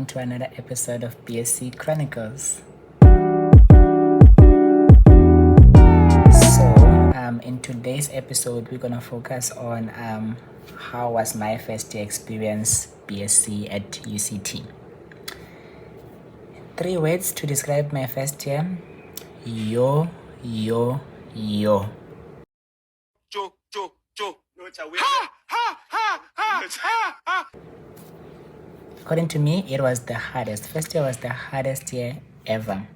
welcome to another episode of BSc Chronicles. In today's episode, we're gonna focus on how was my first year experience BSc at UCT. 3 words to describe my first year: yo. According to me, it was the hardest. First year was the hardest year ever.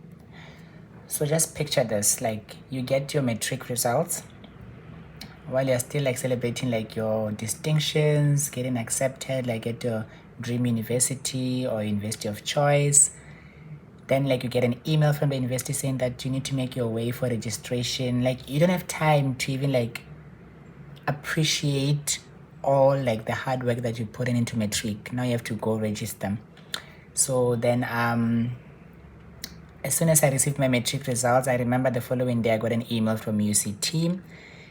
So just picture this, like you get your matric results while you're still like celebrating like your distinctions, getting accepted like at your dream university or university of choice. Then like you get an email from the university saying that you need to make your way for registration. Like you don't have time to even like appreciate all like the hard work that you put into matric. Now you have to go register. So then as soon as I received my matric results, I remember the following day I got an email from UCT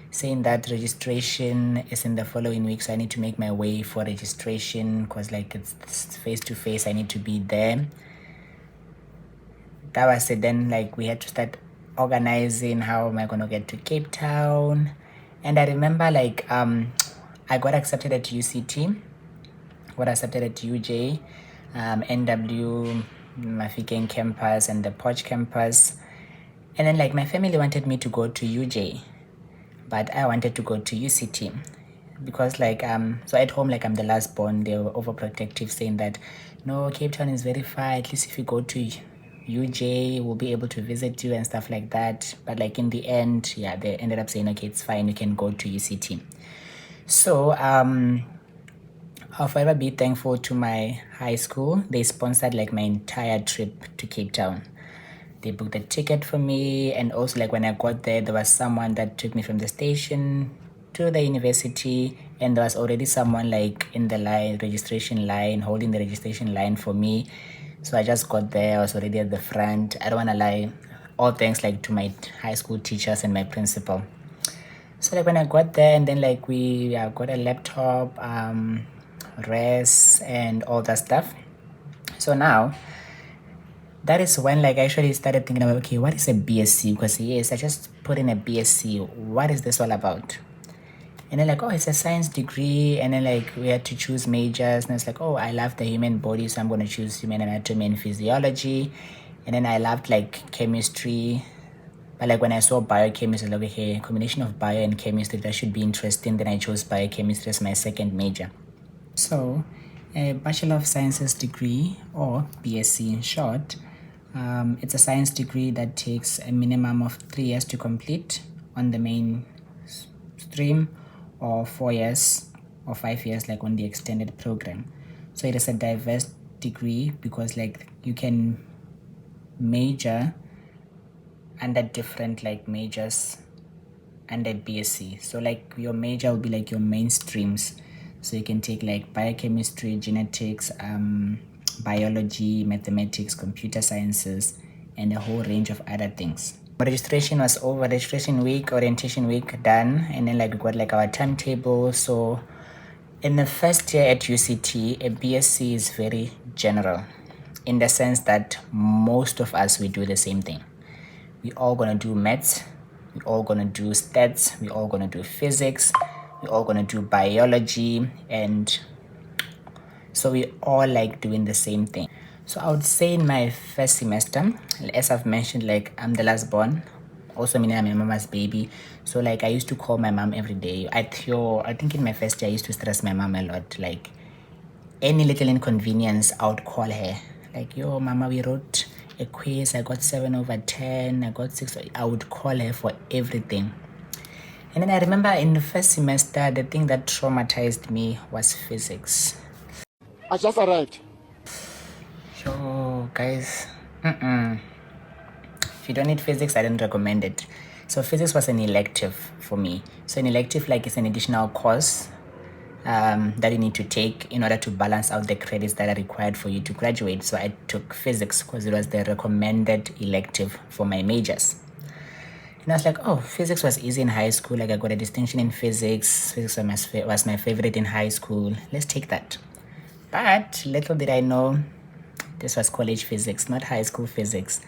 saying that registration is in the following week, so I need to make my way for registration because like it's face to face, I need to be there. That was it. Then like we had to start organizing how am I gonna get to Cape Town. And I remember like I got accepted at UCT, got accepted at UJ, NW, Mafikeng campus and the Poch campus. And then like my family wanted me to go to UJ, but I wanted to go to UCT because like so at home like I'm the last born, they were overprotective saying that no, Cape Town is very far, at least if you go to UJ we'll be able to visit you and stuff like that. But like in the end, yeah, they ended up saying okay, it's fine, you can go to UCT. So I'll forever be thankful to my high school. They sponsored like my entire trip to Cape Town. They booked a ticket for me, and also like when I got there was someone that took me from the station to the university, and there was already someone like in the registration line, holding the registration line for me. So I just got there, I was already at the front. I don't want to lie, all thanks like to my high school teachers and my principal. So like when I got there, and then like we got a laptop, res and all that stuff. So now that is when like I actually started thinking about, okay, what is a BSc? Because yes, I just put in a BSc, what is this all about? And then like, oh, it's a science degree. And then like we had to choose majors, and it's like, oh, I love the human body, so I'm going to choose human anatomy and physiology. And then I loved like chemistry, but like when I saw biochemistry, like okay, combination of bio and chemistry, that should be interesting. Then I chose biochemistry as my second major. So a Bachelor of Sciences degree, or BSc in short, it's a science degree that takes a minimum of 3 years to complete on the main stream, or 4 years or 5 years like on the extended program. So it is a diverse degree because like you can major under different like majors under BSc. So like your major will be like your main streams. So you can take like biochemistry, genetics, biology, mathematics, computer sciences, and a whole range of other things. Registration was over, registration week, orientation week done, and then like we got like our timetable. So in the first year at UCT, a BSc is very general in the sense that most of us, we do the same thing. We all gonna do maths, we all gonna do stats, we all gonna do physics, we all gonna do biology, and so we all like doing the same thing. So I would say in my first semester, as I've mentioned, like I'm the last born, also meaning I'm my mama's baby. So like I used to call my mom every day. I think in my first year I used to stress my mom a lot. Like any little inconvenience, I would call her. Like, yo, mama, we wrote a quiz, I got 7/10, I got 6. I would call her for everything. And then I remember in the first semester, the thing that traumatized me was physics. I just arrived. Yo, guys, if you don't need physics, I don't recommend it. So physics was an elective for me. So an elective like is an additional course that you need to take in order to balance out the credits that are required for you to graduate. So I took physics because it was the recommended elective for my majors. And I was like, oh, physics was easy in high school. Like I got a distinction in physics. Physics was my favorite in high school. Let's take that. But little did I know, This was college physics, not high school physics.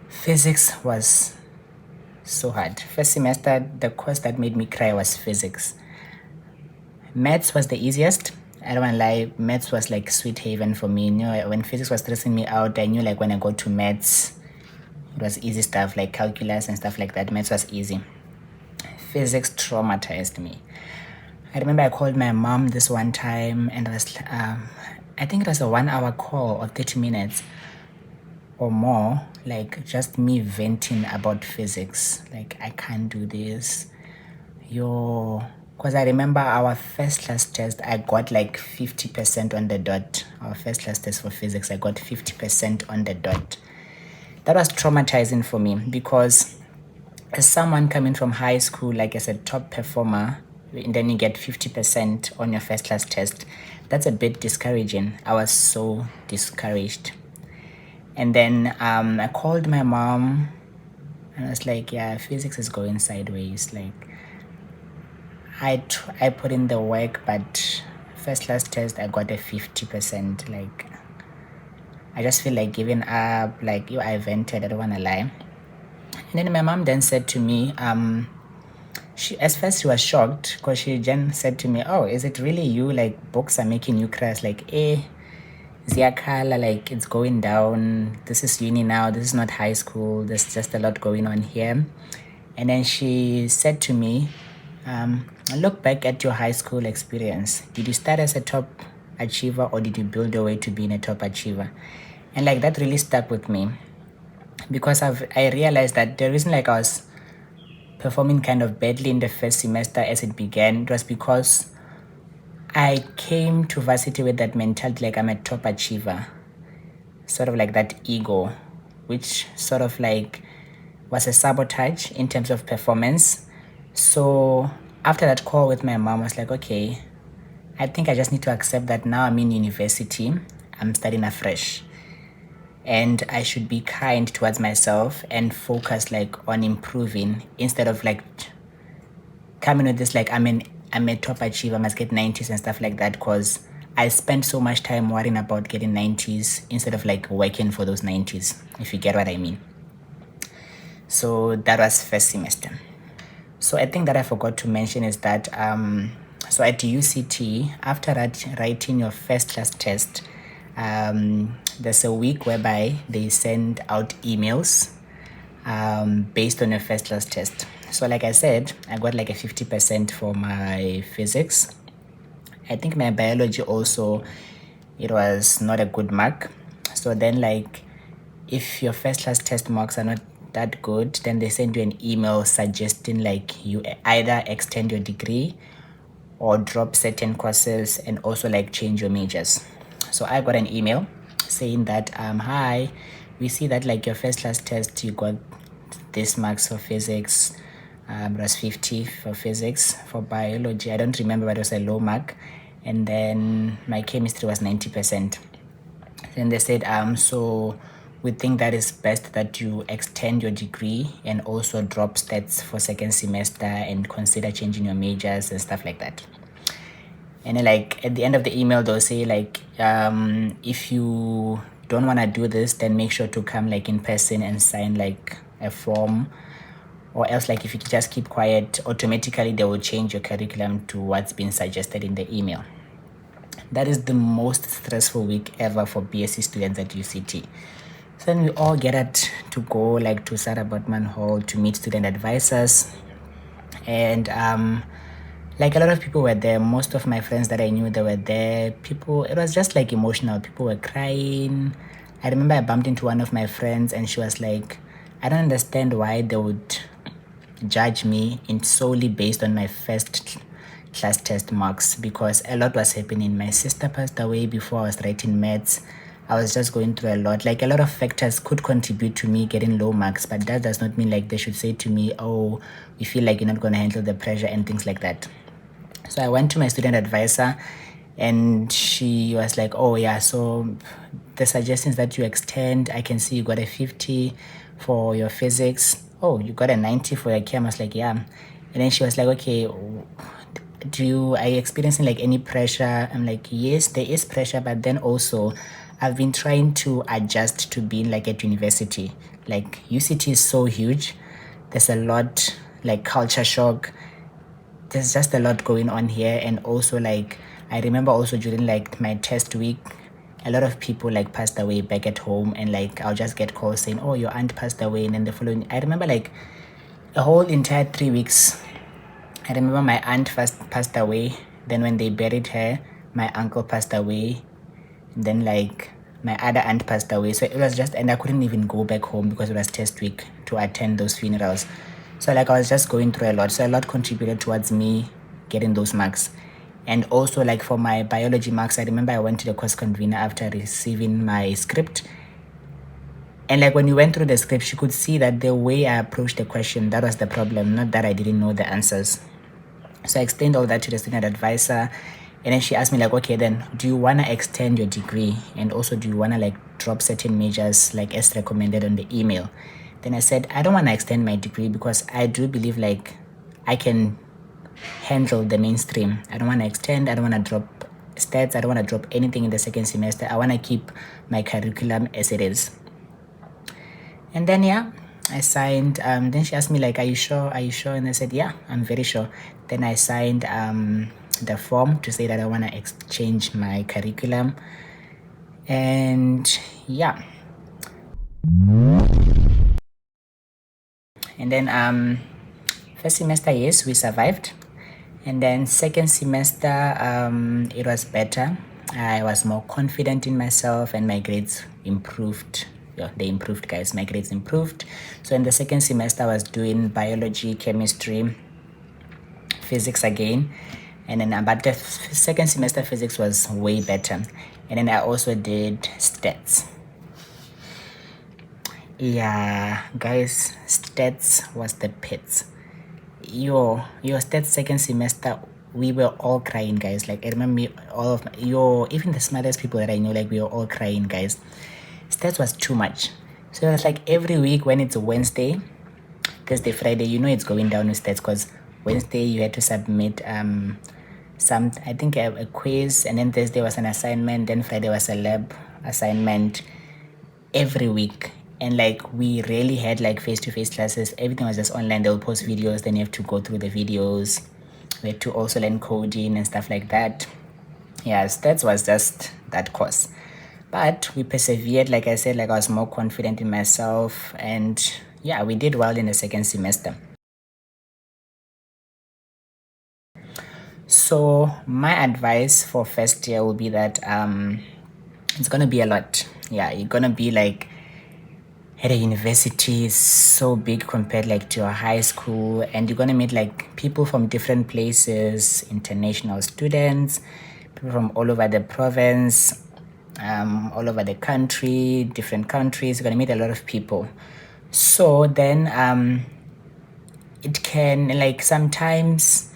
Physics was so hard. First semester, the course that made me cry was physics. Maths was the easiest. I don't want to lie, maths was like sweet haven for me. You know, when physics was stressing me out, I knew like when I go to maths, it was easy stuff like calculus and stuff like that. Maths was easy. Physics traumatized me. I remember I called my mom this one time and I think it was a 1 hour call or 30 minutes or more, like just me venting about physics. Like, I can't do this. Because I remember our first class test, I got like 50% on the dot. Our first class test for physics, I got 50% on the dot. That was traumatizing for me because as someone coming from high school, like as a top performer, and then you get 50% on your first class test, that's a bit discouraging. I was so discouraged. And then I called my mom and I was like, yeah, physics is going sideways. Like, I put in the work, but first class test, I got a 50%. Like, I just feel like giving up. Like, I vented, I don't want to lie. And then my mom then said to me, she was shocked because she then said to me, oh, is it really you? Like, books are making you cry. Like, Ziakala, like, it's going down. This is uni now. This is not high school. There's just a lot going on here. And then she said to me, look back at your high school experience. Did you start as a top achiever or did you build your way to being a top achiever? And like that really stuck with me because I realized that the reason like I was performing kind of badly in the first semester as it began, it was because I came to Varsity with that mentality like I'm a top achiever, sort of like that ego, which sort of like was a sabotage in terms of performance. So after that call with my mom, I was like, okay, I think I just need to accept that now I'm in university, I'm starting afresh. And I should be kind towards myself and focus like on improving instead of like coming with this like I'm a top achiever, I must get 90s and stuff like that, because I spent so much time worrying about getting 90s instead of like working for those 90s, if you get what I mean. So that was first semester. So I think that I forgot to mention is that so at UCT, after writing your first class test, there's a week whereby they send out emails based on your first class test. So like I said, I got like a 50% for my physics. I think my biology also, it was not a good mark. So then like if your first class test marks are not that good, then they send you an email suggesting like you either extend your degree or drop certain courses and also like change your majors. So I got an email saying that hi, we see that like your first class test you got this marks for physics, it was 50 for physics. For biology, I don't remember, but it was a low mark, and then my chemistry was 90%. Then they said so we think that it's best that you extend your degree and also drop stats for second semester and consider changing your majors and stuff like that. And then like at the end of the email they'll say like if you don't want to do this, then make sure to come like in person and sign like a form, or else like if you just keep quiet, automatically they will change your curriculum to what's been suggested in the email. That is the most stressful week ever for BSc students at UCT. So then we all gathered to go like to Sarah Botman Hall to meet student advisors, and like a lot of people were there. Most of my friends that I knew, they were there. People, it was just like emotional. People were crying. I remember I bumped into one of my friends and she was like, I don't understand why they would judge me solely based on my first class test marks, because a lot was happening. My sister passed away before I was writing maths. I was just going through a lot. Like a lot of factors could contribute to me getting low marks, but that does not mean like they should say to me, oh, we feel like you're not going to handle the pressure and things like that. So I went to my student advisor and she was like, oh yeah, so the suggestions that you extend, I can see you got a 50 for your physics. Oh, you got a 90 for your chem. I was like, yeah. And then she was like, okay, are you experiencing like any pressure? I'm like, yes, there is pressure, but then also I've been trying to adjust to being like at university. Like UCT is so huge. There's a lot, like culture shock. There's just a lot going on here. And also like, I remember also during like my test week, a lot of people like passed away back at home, and like I'll just get calls saying, oh, your aunt passed away. And then the following, I remember like a whole entire 3 weeks. I remember my aunt first passed away. Then when they buried her, my uncle passed away. And then like my other aunt passed away. So it was just, and I couldn't even go back home because it was test week to attend those funerals. So like I was just going through a lot. So a lot contributed towards me getting those marks. And also like for my biology marks, I remember I went to the course convener after receiving my script. And like when you went through the script, you could see that the way I approached the question, that was the problem, not that I didn't know the answers. So I explained all that to the student advisor. And then she asked me like, okay, then do you want to extend your degree? And also, do you want to like drop certain majors like as recommended on the email? Then I said, I don't want to extend my degree because I do believe like I can handle the mainstream. I don't want to extend. I don't want to drop stats. I don't want to drop anything in the second semester. I want to keep my curriculum as it is. And then, yeah, I signed. Then she asked me like, are you sure? Are you sure? And I said, yeah, I'm very sure. Then I signed the form to say that I want to exchange my curriculum. And yeah. And then first semester, yes, we survived. And then second semester, it was better. I was more confident in myself and my grades improved. Yeah, they improved, guys. My grades improved. So in the second semester, I was doing biology, chemistry, physics again. And then, but the second semester physics was way better. And then I also did stats. Yeah, guys, stats was the pits. Your stats second semester, we were all crying, guys. Like I remember me, all of even the smartest people that I know, like we were all crying, guys. Stats was too much. So it was like every week when it's a Wednesday, Thursday, Friday, you know it's going down with stats because Wednesday you had to submit I think a quiz, and then Thursday was an assignment, then Friday was a lab assignment every week. And like we really had like face-to-face classes. Everything was just online. They'll post videos, then you have to go through the videos. We had to also learn coding and stuff like that. Yeah, stats was just that course. But we persevered. Like I said, like I was more confident in myself, and yeah, we did well in the second semester. So my advice for first year will be that it's gonna be a lot. Yeah, you're gonna be like at a university is so big compared like to a high school, and you're gonna meet like people from different places, international students, people from all over the province, all over the country, different countries. You're gonna meet a lot of people. So then it can like sometimes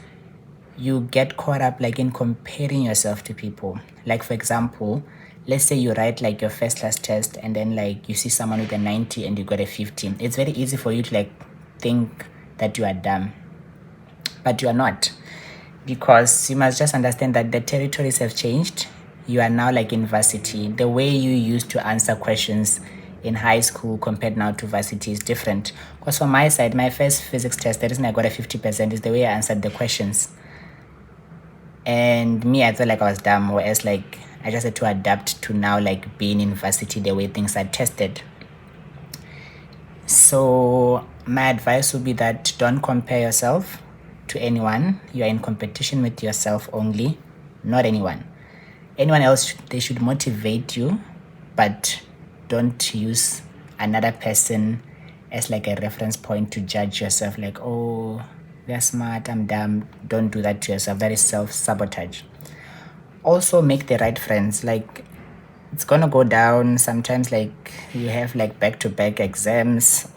you get caught up like in comparing yourself to people. Like for example, let's say you write like your first class test and then like you see someone with a 90 and you got a 50. It's very easy for you to like think that you are dumb, but you are not, because you must just understand that the territories have changed. You are now like in varsity. The way you used to answer questions in high school compared now to varsity is different. Because from my side, my first physics test, the reason I got a 50% is the way I answered the questions. And me, I felt like I was dumb, whereas like I just had to adapt to now like being in varsity, the way things are tested. So my advice would be that don't compare yourself to anyone. You are in competition with yourself only, not anyone. Anyone else, they should motivate you, but don't use another person as like a reference point to judge yourself like, oh, they're smart, I'm dumb. Don't do that to yourself. That is self-sabotage. Also make the right friends. Like it's gonna go down sometimes, like you have like back-to-back exams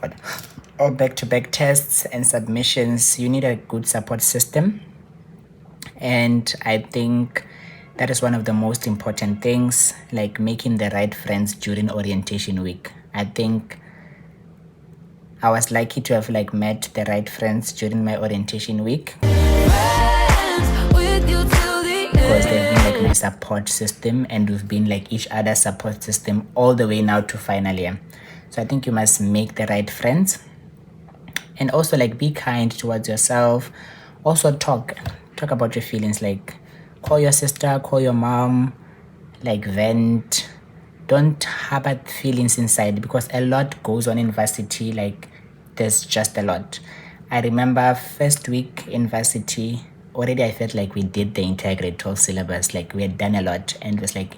or back-to-back tests and submissions. You need a good support system, and I think that is one of the most important things, like making the right friends during orientation week. I think I was lucky to have like met the right friends during my orientation week. because they've been like my support system, and we've been like each other's support system all the way now to final year. So I think you must make the right friends, and also like be kind towards yourself. Also talk about your feelings, like call your sister, call your mom, like vent. Don't harbor feelings inside, because a lot goes on in varsity. Like there's just a lot. I remember first week in varsity, already I felt like we did the entire grade 12 syllabus, like we had done a lot, and it was like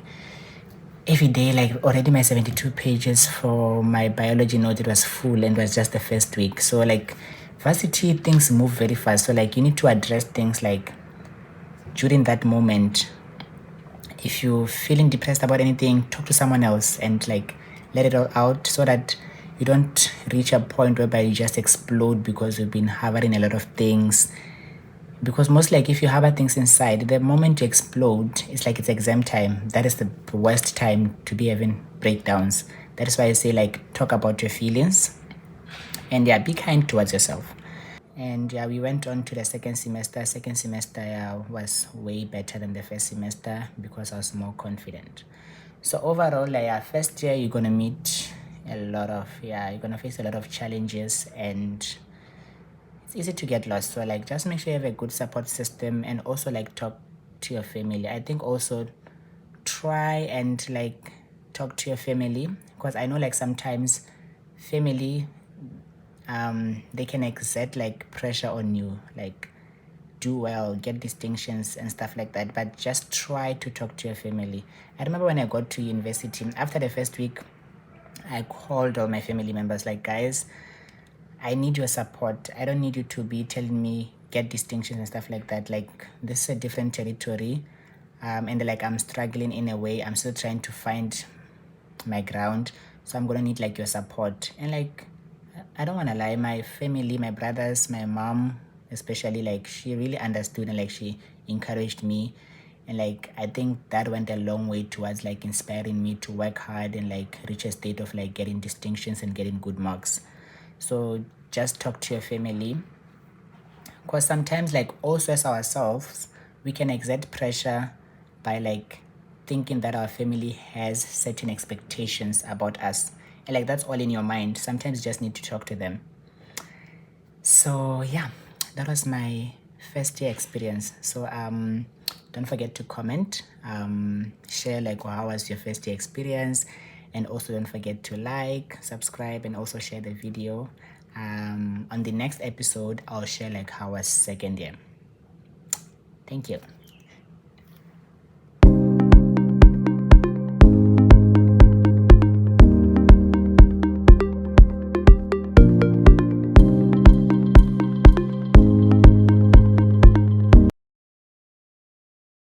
every day, like already my 72 pages for my biology note, it was full, and it was just the first week. So like varsity, things move very fast, so like you need to address things like during that moment. If you're feeling depressed about anything, talk to someone else and like let it all out, so that you don't reach a point whereby you just explode because you've been harboring a lot of things. Because most like if you harbor things inside, the moment you explode, it's like it's exam time. That is the worst time to be having breakdowns. That is why I say like talk about your feelings, and yeah, be kind towards yourself. And yeah, we went on to the second semester. Second semester was way better than the first semester because I was more confident. So overall, like first year you're gonna meet a lot of you're gonna face a lot of challenges, and it's easy to get lost. So like just make sure you have a good support system, and also like talk to your family. I think also try and like talk to your family, because I know like sometimes family they can exert like pressure on you, like do well, get distinctions and stuff like that. But just try to talk to your family. I remember when I got to university, after the first week, I called all my family members, like, guys, I need your support. I don't need you to be telling me get distinctions and stuff like that. Like this is a different territory. And like I'm struggling in a way. I'm still trying to find my ground. So I'm gonna need like your support. And like I don't wanna lie, my family, my brothers, my mom especially, like she really understood, and like she encouraged me. And like I think that went a long way towards like inspiring me to work hard and like reach a state of like getting distinctions and getting good marks. So just talk to your family, because sometimes like also as ourselves we can exert pressure by like thinking that our family has certain expectations about us, and like that's all in your mind. Sometimes you just need to talk to them. So yeah, that was my first year experience. So don't forget to comment, share like how was your first year experience, and also don't forget to like, subscribe, and also share the video. On the next episode I'll share like how was second year. Thank you.